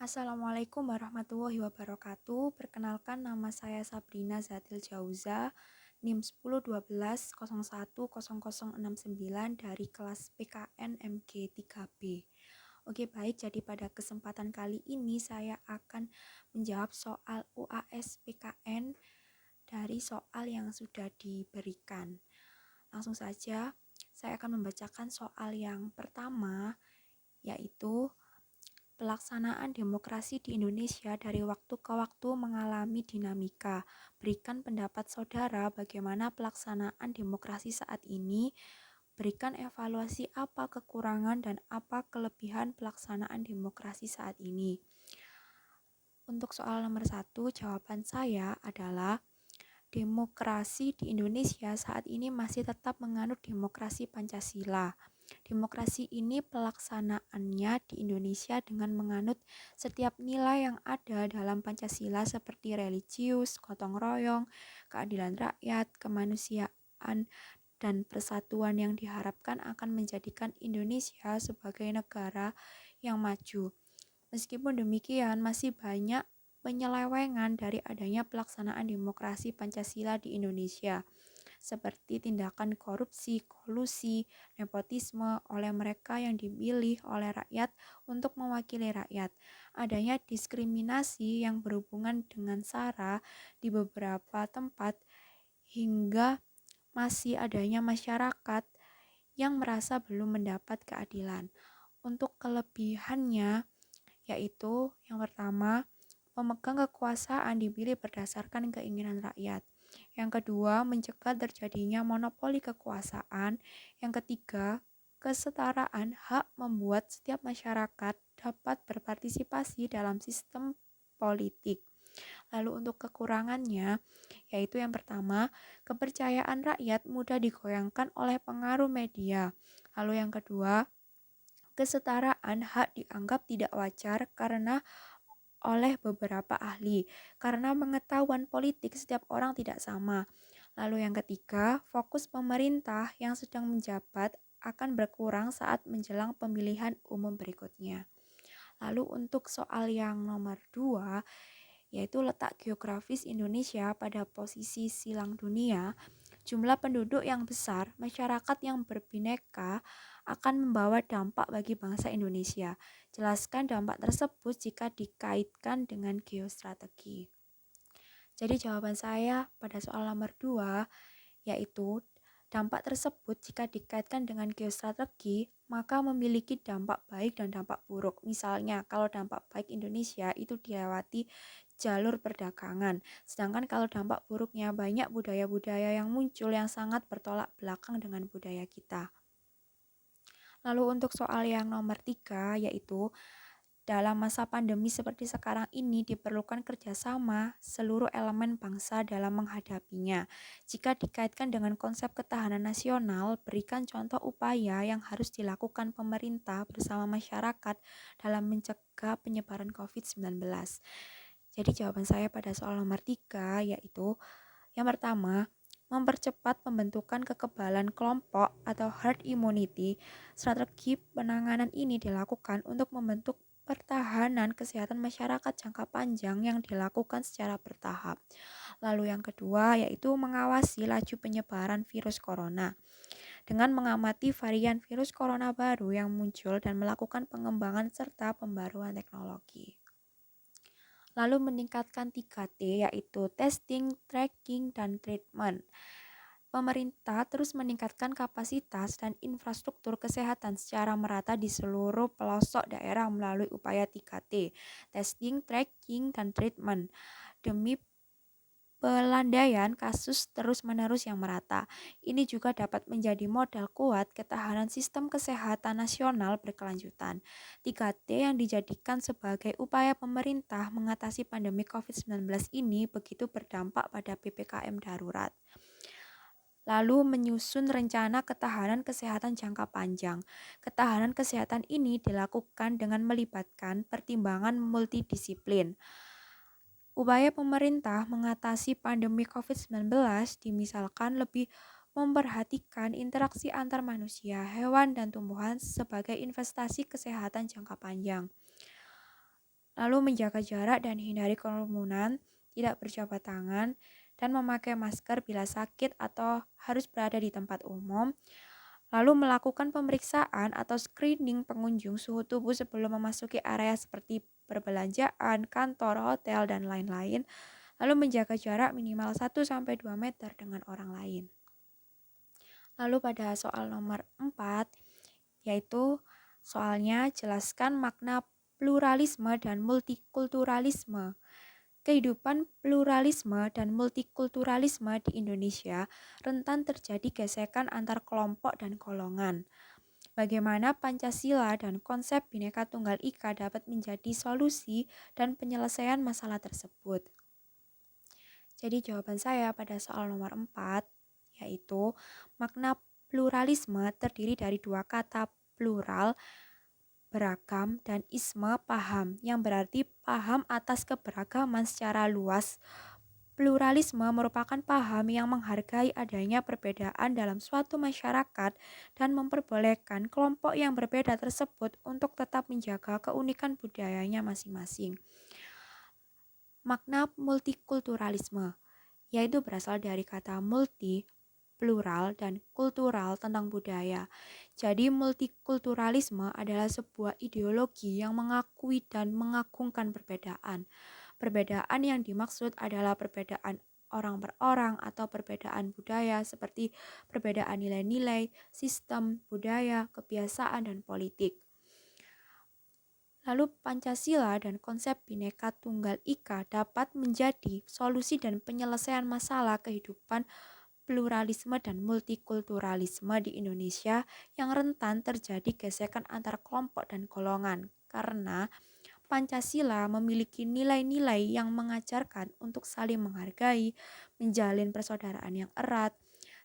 Assalamualaikum warahmatullahi wabarakatuh. Perkenalkan nama saya Sabrina Zatil Jauza, NIM 1012010069 dari kelas PKN MG 3B. Oke, baik. Jadi pada kesempatan kali ini saya akan menjawab soal UAS PKN dari soal yang sudah diberikan. Langsung saja, saya akan membacakan soal yang pertama, yaitu pelaksanaan demokrasi di Indonesia dari waktu ke waktu mengalami dinamika. Berikan pendapat saudara bagaimana pelaksanaan demokrasi saat ini. Berikan evaluasi apa kekurangan dan apa kelebihan pelaksanaan demokrasi saat ini. Untuk soal nomor 1, jawaban saya adalah demokrasi di Indonesia saat ini masih tetap menganut demokrasi Pancasila. Demokrasi ini pelaksanaannya di Indonesia dengan menganut setiap nilai yang ada dalam Pancasila seperti religius, gotong royong, keadilan rakyat, kemanusiaan, dan persatuan yang diharapkan akan menjadikan Indonesia sebagai negara yang maju. Meskipun demikian, masih banyak penyelewengan dari adanya pelaksanaan demokrasi Pancasila di Indonesia, seperti tindakan korupsi, kolusi, nepotisme oleh mereka yang dipilih oleh rakyat untuk mewakili rakyat, adanya diskriminasi yang berhubungan dengan SARA di beberapa tempat, hingga masih adanya masyarakat yang merasa belum mendapat keadilan. Untuk kelebihannya, yaitu yang pertama, pemegang kekuasaan dipilih berdasarkan keinginan rakyat. Yang kedua, mencegah terjadinya monopoli kekuasaan. Yang ketiga, kesetaraan hak membuat setiap masyarakat dapat berpartisipasi dalam sistem politik. Lalu untuk kekurangannya, yaitu yang pertama, kepercayaan rakyat mudah digoyangkan oleh pengaruh media. Lalu yang kedua, kesetaraan hak dianggap tidak wajar karena oleh beberapa ahli, karena pengetahuan politik setiap orang tidak sama. Lalu yang ketiga, fokus pemerintah yang sedang menjabat akan berkurang saat menjelang pemilihan umum berikutnya. Lalu untuk soal yang nomor 2, yaitu letak geografis Indonesia pada posisi silang dunia, jumlah penduduk yang besar, masyarakat yang berbineka akan membawa dampak bagi bangsa Indonesia. Jelaskan dampak tersebut jika dikaitkan dengan geostrategi. Jadi jawaban saya pada soal nomor 2, yaitu dampak tersebut jika dikaitkan dengan geostrategi, maka memiliki dampak baik dan dampak buruk. Misalnya, kalau dampak baik Indonesia itu dilewati jalur perdagangan, sedangkan kalau dampak buruknya banyak budaya-budaya yang muncul yang sangat bertolak belakang dengan budaya kita. Lalu untuk soal yang nomor 3, yaitu dalam masa pandemi seperti sekarang ini diperlukan kerjasama seluruh elemen bangsa dalam menghadapinya. Jika dikaitkan dengan konsep ketahanan nasional, berikan contoh upaya yang harus dilakukan pemerintah bersama masyarakat dalam mencegah penyebaran COVID-19. Jadi jawaban saya pada soal nomor 3 yaitu yang pertama, mempercepat pembentukan kekebalan kelompok atau herd immunity. Strategi penanganan ini dilakukan untuk membentuk pertahanan kesehatan masyarakat jangka panjang yang dilakukan secara bertahap. Lalu yang kedua yaitu mengawasi laju penyebaran virus corona dengan mengamati varian virus corona baru yang muncul dan melakukan pengembangan serta pembaruan teknologi. Lalu meningkatkan 3T yaitu testing, tracking, dan treatment. Pemerintah terus meningkatkan kapasitas dan infrastruktur kesehatan secara merata di seluruh pelosok daerah melalui upaya 3T, testing, tracking, dan treatment, demi pelandaian kasus terus-menerus yang merata. Ini juga dapat menjadi modal kuat ketahanan sistem kesehatan nasional berkelanjutan. 3T yang dijadikan sebagai upaya pemerintah mengatasi pandemi COVID-19 ini begitu berdampak pada PPKM darurat. Lalu menyusun rencana ketahanan kesehatan jangka panjang. Ketahanan kesehatan ini dilakukan dengan melibatkan pertimbangan multidisiplin. Upaya pemerintah mengatasi pandemi COVID-19 dimisalkan lebih memperhatikan interaksi antar manusia, hewan, dan tumbuhan sebagai investasi kesehatan jangka panjang. lalu menjaga jarak dan hindari kerumunan, tidak berjabat tangan, dan memakai masker bila sakit atau harus berada di tempat umum, lalu melakukan pemeriksaan atau screening pengunjung suhu tubuh sebelum memasuki area seperti perbelanjaan, kantor, hotel, dan lain-lain, lalu menjaga jarak minimal 1-2 meter dengan orang lain. Lalu pada soal nomor 4, yaitu soalnya jelaskan makna pluralisme dan multikulturalisme. Kehidupan pluralisme dan multikulturalisme di Indonesia rentan terjadi gesekan antar kelompok dan golongan. Bagaimana Pancasila dan konsep Bhinneka Tunggal Ika dapat menjadi solusi dan penyelesaian masalah tersebut. Jadi jawaban saya pada soal nomor 4 yaitu makna pluralisme terdiri dari dua kata plural, beragam, dan isme, paham, yang berarti paham atas keberagaman secara luas. Pluralisme merupakan paham yang menghargai adanya perbedaan dalam suatu masyarakat dan memperbolehkan kelompok yang berbeda tersebut untuk tetap menjaga keunikan budayanya masing-masing. Makna multikulturalisme yaitu berasal dari kata multi, plural, dan kultural tentang budaya. Jadi multikulturalisme adalah sebuah ideologi yang mengakui dan mengagungkan perbedaan. Perbedaan yang dimaksud adalah perbedaan orang per orang atau perbedaan budaya seperti perbedaan nilai-nilai, sistem, budaya, kebiasaan, dan politik. Lalu Pancasila dan konsep Bhinneka Tunggal Ika dapat menjadi solusi dan penyelesaian masalah kehidupan pluralisme dan multikulturalisme di Indonesia yang rentan terjadi gesekan antar kelompok dan golongan karena Pancasila memiliki nilai-nilai yang mengajarkan untuk saling menghargai, menjalin persaudaraan yang erat.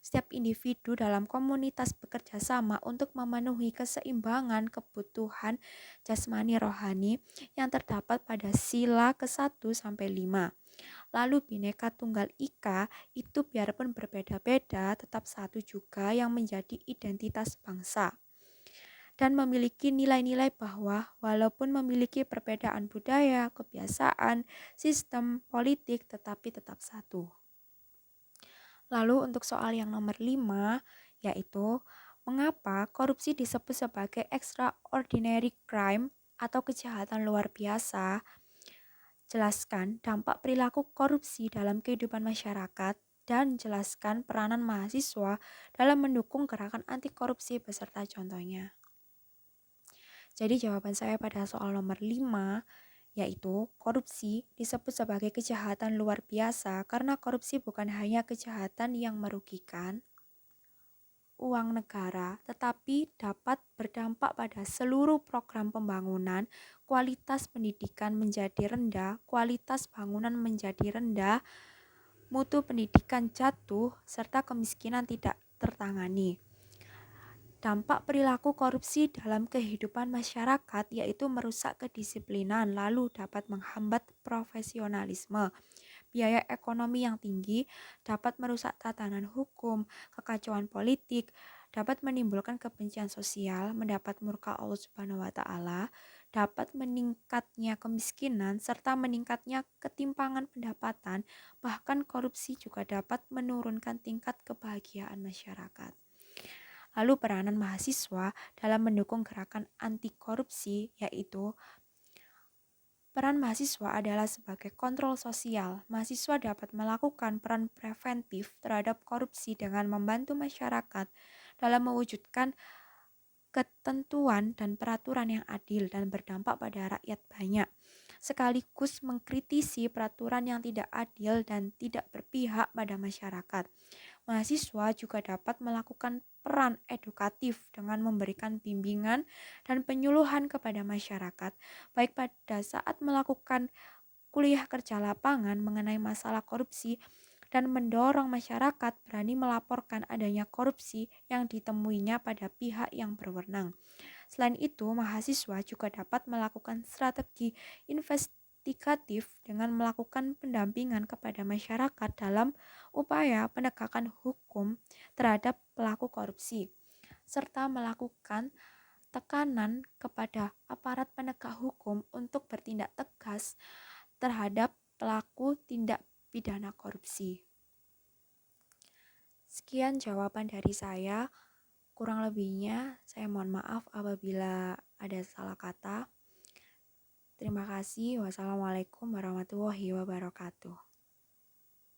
Setiap individu dalam komunitas bekerja sama untuk memenuhi keseimbangan kebutuhan jasmani rohani yang terdapat pada sila ke-1 sampai 5. Lalu Bhinneka Tunggal Ika itu biarpun berbeda-beda tetap satu juga yang menjadi identitas bangsa dan memiliki nilai-nilai bahwa walaupun memiliki perbedaan budaya, kebiasaan, sistem, politik tetapi tetap satu. Lalu untuk soal yang nomor 5 yaitu mengapa korupsi disebut sebagai extraordinary crime atau kejahatan luar biasa? Jelaskan dampak perilaku korupsi dalam kehidupan masyarakat dan jelaskan peranan mahasiswa dalam mendukung gerakan anti korupsi beserta contohnya. Jadi jawaban saya pada soal nomor 5 yaitu korupsi disebut sebagai kejahatan luar biasa karena korupsi bukan hanya kejahatan yang merugikan uang negara, tetapi dapat berdampak pada seluruh program pembangunan, kualitas pendidikan menjadi rendah, kualitas bangunan menjadi rendah, mutu pendidikan jatuh, serta kemiskinan tidak tertangani. Dampak perilaku korupsi dalam kehidupan masyarakat yaitu merusak kedisiplinan, lalu dapat menghambat profesionalisme. Biaya ekonomi yang tinggi dapat merusak tatanan hukum, kekacauan politik, dapat menimbulkan kebencian sosial, mendapat murka Allah Subhanahu wa taala, dapat meningkatnya kemiskinan serta meningkatnya ketimpangan pendapatan, bahkan korupsi juga dapat menurunkan tingkat kebahagiaan masyarakat. Lalu peranan mahasiswa dalam mendukung gerakan anti korupsi yaitu peran mahasiswa adalah sebagai kontrol sosial. Mahasiswa dapat melakukan peran preventif terhadap korupsi dengan membantu masyarakat dalam mewujudkan ketentuan dan peraturan yang adil dan berdampak pada rakyat banyak, sekaligus mengkritisi peraturan yang tidak adil dan tidak berpihak pada masyarakat. Mahasiswa juga dapat melakukan peran edukatif dengan memberikan bimbingan dan penyuluhan kepada masyarakat, baik pada saat melakukan kuliah kerja lapangan mengenai masalah korupsi dan mendorong masyarakat berani melaporkan adanya korupsi yang ditemuinya pada pihak yang berwenang. Selain itu, mahasiswa juga dapat melakukan strategi investigatif dengan melakukan pendampingan kepada masyarakat dalam upaya penegakan hukum terhadap pelaku korupsi, serta melakukan tekanan kepada aparat penegak hukum untuk bertindak tegas terhadap pelaku tindak pidana korupsi. Sekian jawaban dari saya. Kurang lebihnya saya mohon maaf apabila ada salah kata. Terima kasih. Wassalamualaikum warahmatullahi wabarakatuh.